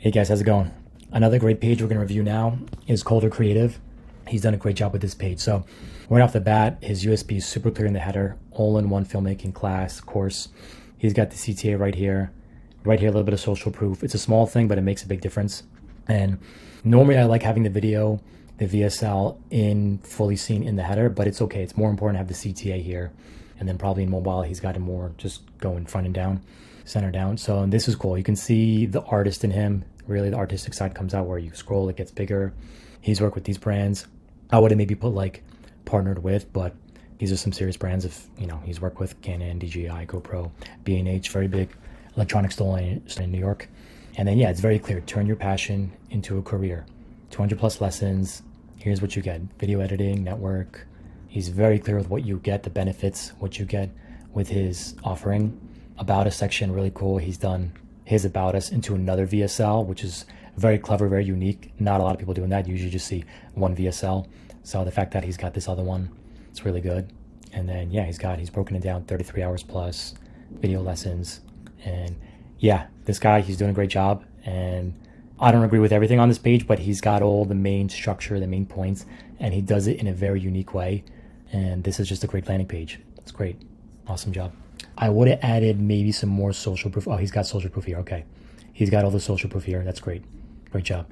Hey guys, how's it going? Another great page we're going to review now is Kolder Creative. He's done a great job with this page. So right off the bat, his USB is super clear in the header, all-in-one filmmaking class course. He's got the CTA right here, a little bit of social proof. It's a small thing, but it makes a big difference. And normally I like having the video, the VSL in fully seen in the header, but it's okay. It's more important to have the CTA here. And then probably in mobile, he's got it more just going front and down, center down. So this is cool. You can see the artist in him. Really, the artistic side comes out where you scroll, it gets bigger. He's worked with these brands. I would have maybe put like partnered with, but these are some serious brands. If you know, he's worked with Canon, DJI, GoPro, B&H, very big electronics store in New York. And then yeah, it's very clear. Turn your passion into a career. 200 plus lessons. Here's what you get: video editing, network. He's very clear with what you get, the benefits, what you get with his offering. About Us section, really cool. He's done his About Us into another VSL, which is very clever, very unique. Not a lot of people doing that. You usually just see one VSL. So the fact that he's got this other one, it's really good. And then yeah, he's broken it down 33 hours plus video lessons. And yeah, this guy, he's doing a great job. And I don't agree with everything on this page, but he's got all the main structure, the main points, and he does it in a very unique way. And this is just a great landing page. It's great. Awesome job. I would have added maybe some more social proof. Oh, he's got social proof here. Okay. He's got all the social proof here. That's great. Great job.